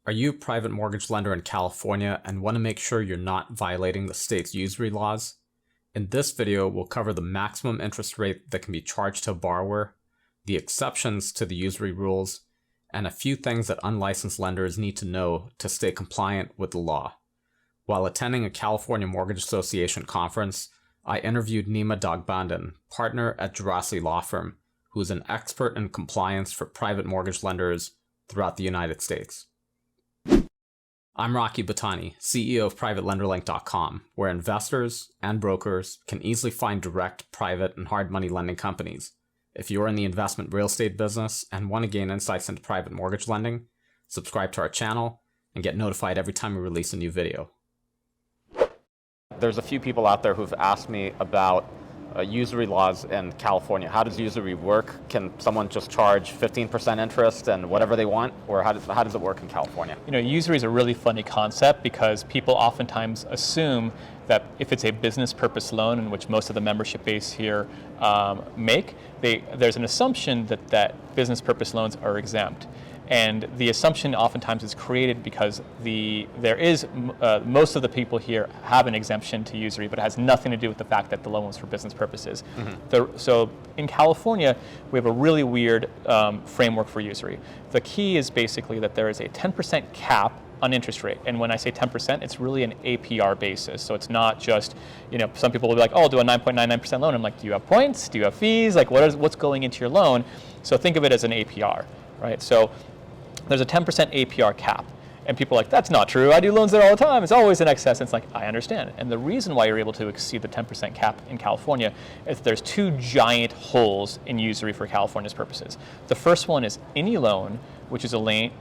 Are you a private mortgage lender in California and want to make sure you're not violating the state's usury laws? In this video, we'll cover the maximum interest rate that can be charged to a borrower, the exceptions to the usury rules, and a few things that unlicensed lenders need to know to stay compliant with the law. While attending a California Mortgage Association conference, I interviewed Nima Dagbandan, partner at Jurasi Law Firm, who is an expert in compliance for private mortgage lenders throughout the United States. I'm Rocky Batani, CEO of PrivateLenderLink.com, where investors and brokers can easily find direct, private, and hard money lending companies. If you're in the investment real estate business and want to gain insights into private mortgage lending, subscribe to our channel and get notified every time we release a new video. There's a few people out there who've asked me about usury laws in California. How does usury work? Can someone just charge 15% interest and whatever they want? Or how does it work in California? You know, usury is a really funny concept because people oftentimes assume that if it's a business purpose loan, in which most of the membership base here there's an assumption that business purpose loans are exempt. And the assumption oftentimes is created because most of the people here have an exemption to usury, but it has nothing to do with the fact that the loan was for business purposes. Mm-hmm. So in California, we have a really weird framework for usury. The key is basically that there is a 10% cap on interest rate. And when I say 10%, it's really an APR basis. So it's not just, some people will be like, oh, I'll do a 9.99% loan. I'm like, do you have points? Do you have fees? Like, what's going into your loan? So think of it as an APR, right? So there's a 10% APR cap. And people are like, that's not true. I do loans there all the time. It's always in excess. And it's like, I understand. And the reason why you're able to exceed the 10% cap in California is that there's two giant holes in usury for California's purposes. The first one is any loan which is arranged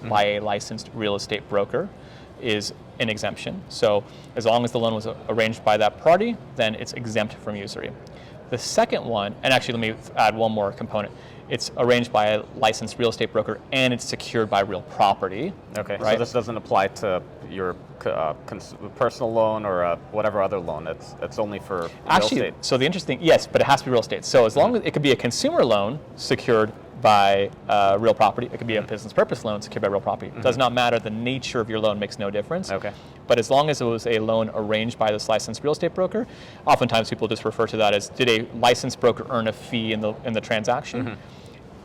by a licensed real estate broker is an exemption. So as long as the loan was arranged by that party, then it's exempt from usury. The second one, and actually let me add one more component. It's arranged by a licensed real estate broker and it's secured by real property. Okay, right? So this doesn't apply to your personal loan or whatever other loan. It's only for real estate. So the interesting, yes, but it has to be real estate. So as long as it could be a consumer loan secured by real property, it could be a business purpose loan secured by real property. It does not matter. The nature of your loan makes no difference. Okay. But as long as it was a loan arranged by this licensed real estate broker, oftentimes people just refer to that as, did a licensed broker earn a fee in the transaction? Mm-hmm.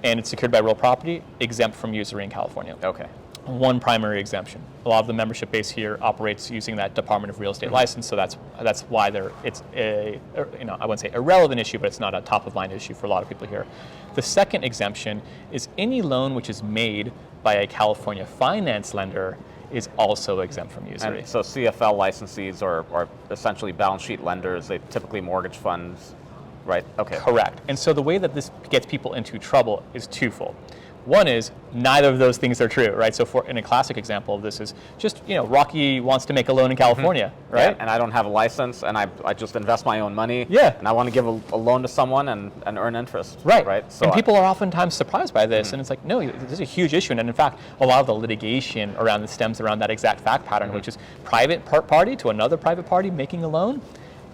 And it's secured by real property, exempt from usury in California. Okay. One primary exemption. A lot of the membership base here operates using that Department of Real Estate license, so that's why it's a, I wouldn't say irrelevant issue, but it's not a top of mind issue for a lot of people here. The second exemption is any loan which is made by a California finance lender is also exempt from usury. And so CFL licensees are essentially balance sheet lenders. They typically mortgage funds, right? Okay. Correct. And so the way that this gets people into trouble is twofold. One is neither of those things are true, right? So in a classic example of this is just, Rocky wants to make a loan in California, right? Yeah, and I don't have a license and I just invest my own money. Yeah. And I want to give a loan to someone and earn interest. Right. So and people are oftentimes surprised by this, and it's like, no, this is a huge issue. And in fact, a lot of the litigation around this stems around that exact fact pattern, which is private party to another private party making a loan.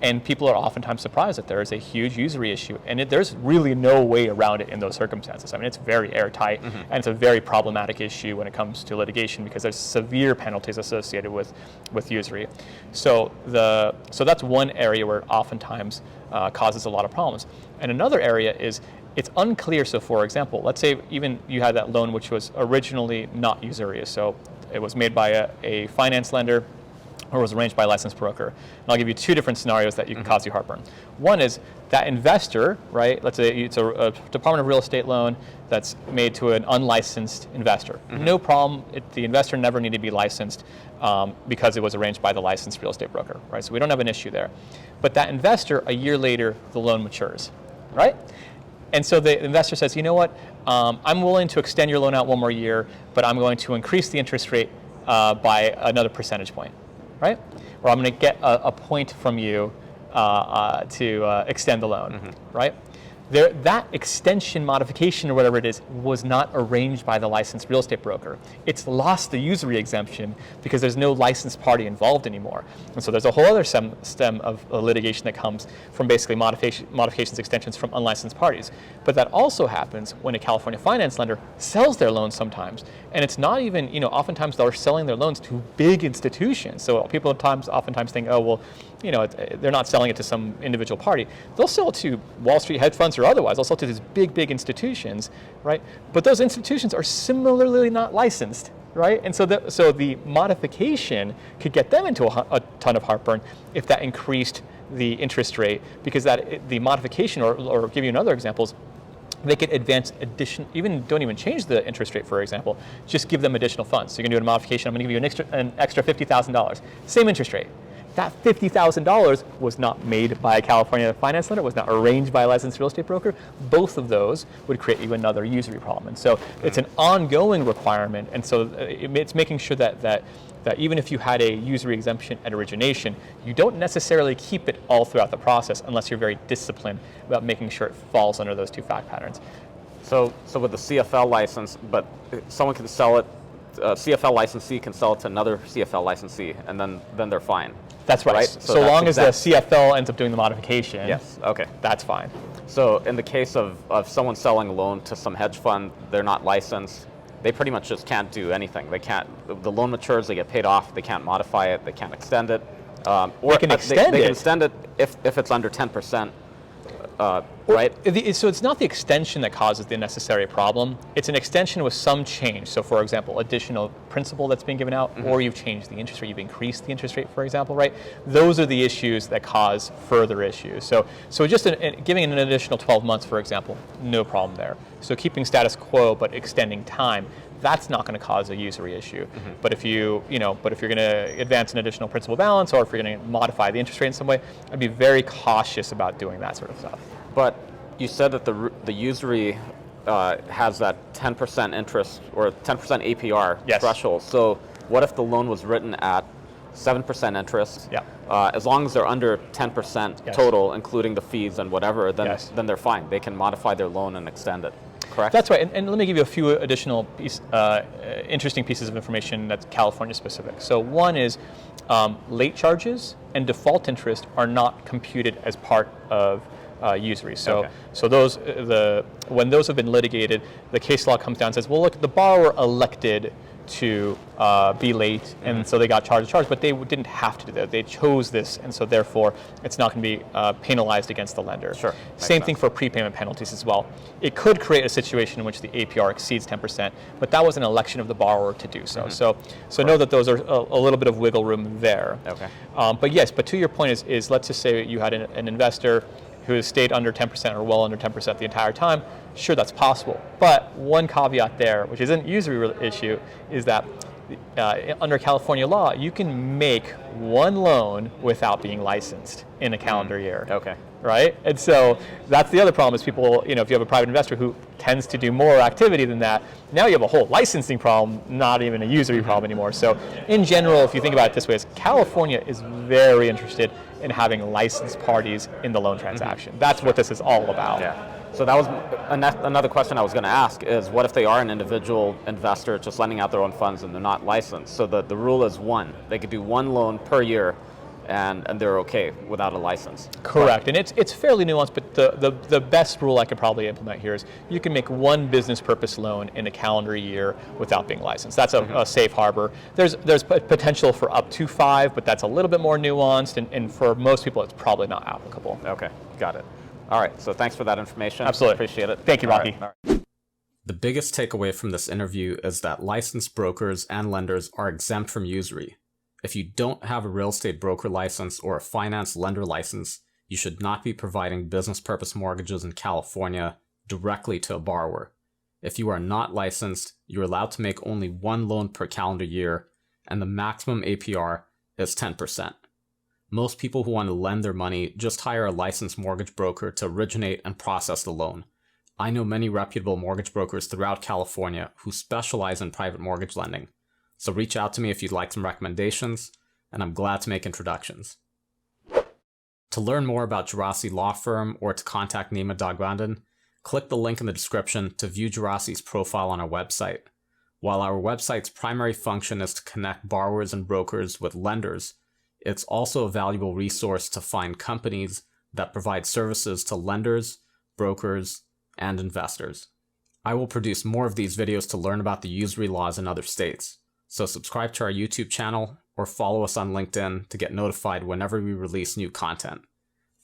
And people are oftentimes surprised that there is a huge usury issue. And there's really no way around it in those circumstances. I mean, it's very airtight, and it's a very problematic issue when it comes to litigation because there's severe penalties associated with usury. So that's one area where it oftentimes causes a lot of problems. And another area is it's unclear. So for example, let's say even you had that loan which was originally not usurious. So it was made by a finance lender, or was arranged by a licensed broker. And I'll give you two different scenarios that you can cause you heartburn. One is that investor, right? Let's say it's a Department of Real Estate loan that's made to an unlicensed investor. No problem. The investor never needed to be licensed because it was arranged by the licensed real estate broker, right? So we don't have an issue there. But that investor, a year later, the loan matures, right? And so the investor says, you know what? I'm willing to extend your loan out one more year, but I'm going to increase the interest rate by another percentage point. Right? Or I'm going to get a point from you to extend the loan, right? that extension, modification, or whatever it is, was not arranged by the licensed real estate broker. It's lost the usury exemption because there's no licensed party involved anymore. And so there's a whole other stem of litigation that comes from basically modifications, extensions from unlicensed parties. But that also happens when a California finance lender sells their loans sometimes. And it's not even, oftentimes they're selling their loans to big institutions. So people oftentimes think, oh, well, they're not selling it to some individual party. They'll sell it to Wall Street hedge funds or otherwise. They'll sell it to these big institutions, right? But those institutions are similarly not licensed, right? And so the modification could get them into a ton of heartburn if that increased the interest rate, because the modification, or give you another examples, they could advance don't even change the interest rate, for example, just give them additional funds. So you're gonna do a modification, I'm gonna give you an extra $50,000, same interest rate. That $50,000 was not made by a California finance lender, was not arranged by a licensed real estate broker. Both of those would create you another usury problem. And so it's an ongoing requirement. And so it's making sure that even if you had a usury exemption at origination, you don't necessarily keep it all throughout the process unless you're very disciplined about making sure it falls under those two fact patterns. So with the CFL license, but someone can sell it, a CFL licensee can sell it to another CFL licensee, and then they're fine. That's right. So long as the CFL ends up doing the modification, yes, okay, that's fine. So in the case of someone selling a loan to some hedge fund, they're not licensed, they pretty much just can't do anything. They can't, the loan matures, they get paid off, they can't modify it, they can't extend it. Or they can extend it. They can extend it if it's under 10%. Right? So it's not the extension that causes the necessary problem. It's an extension with some change. So for example, additional principal that's being given out, or you've changed the interest rate, you've increased the interest rate, for example, right? Those are the issues that cause further issues. So just giving an additional 12 months, for example, no problem there. So keeping status quo but extending time, that's not going to cause a usury issue. But if you're going to advance an additional principal balance, or if you're going to modify the interest rate in some way, I'd be very cautious about doing that sort of stuff. But you said that the usury has that 10% interest or 10% APR threshold. So what if the loan was written at 7% interest? Yeah. As long as they're under 10% total, including the fees and whatever, then they're fine. They can modify their loan and extend it. Correct? That's right. And let me give you a few additional interesting pieces of information that's California specific. So one is late charges and default interest are not computed as part of usury. So when those have been litigated, the case law comes down and says, well, look, the borrower elected to be late, and so they got charged, but they didn't have to do that. They chose this, and so therefore it's not going to be penalized against the lender. Sure. Same thing for prepayment penalties as well. It could create a situation in which the APR exceeds 10%, but that was an election of the borrower to do so. So know that those are a little bit of wiggle room there. Okay. But to your point is let's just say you had an investor who has stayed under 10% or well under 10% the entire time. Sure, that's possible. But one caveat there, which isn't a usury issue, is that under California law, you can make one loan without being licensed in a calendar year. Okay. Right? And so that's the other problem is people, if you have a private investor who tends to do more activity than that, now you have a whole licensing problem, not even a usury problem anymore. So in general, if you think about it this way, is California is very interested in having licensed parties in the loan transaction. That's what this is all about. Yeah. So that was another question I was going to ask is, what if they are an individual investor just lending out their own funds and they're not licensed? So the rule is one. They could do one loan per year and they're okay without a license. Correct, and it's fairly nuanced, but the best rule I could probably implement here is you can make one business purpose loan in a calendar year without being licensed. That's a safe harbor. There's potential for up to 5, but that's a little bit more nuanced, and for most people it's probably not applicable. Okay, got it. All right, so thanks for that information. Absolutely. Appreciate it. Thank you, Rocky. All right. The biggest takeaway from this interview is that licensed brokers and lenders are exempt from usury. If you don't have a real estate broker license or a finance lender license, you should not be providing business purpose mortgages in California directly to a borrower. If you are not licensed, you're allowed to make only one loan per calendar year, and the maximum APR is 10%. Most people who want to lend their money just hire a licensed mortgage broker to originate and process the loan. I know many reputable mortgage brokers throughout California who specialize in private mortgage lending. So reach out to me if you'd like some recommendations, and I'm glad to make introductions. To learn more about Gerasi Law Firm or to contact Nima Dagwandan, click the link in the description to view Gerasi's profile on our website. While our website's primary function is to connect borrowers and brokers with lenders, it's also a valuable resource to find companies that provide services to lenders, brokers, and investors. I will produce more of these videos to learn about the usury laws in other states, so subscribe to our YouTube channel or follow us on LinkedIn to get notified whenever we release new content.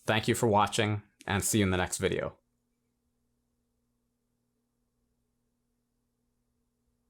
Thank you for watching, and see you in the next video.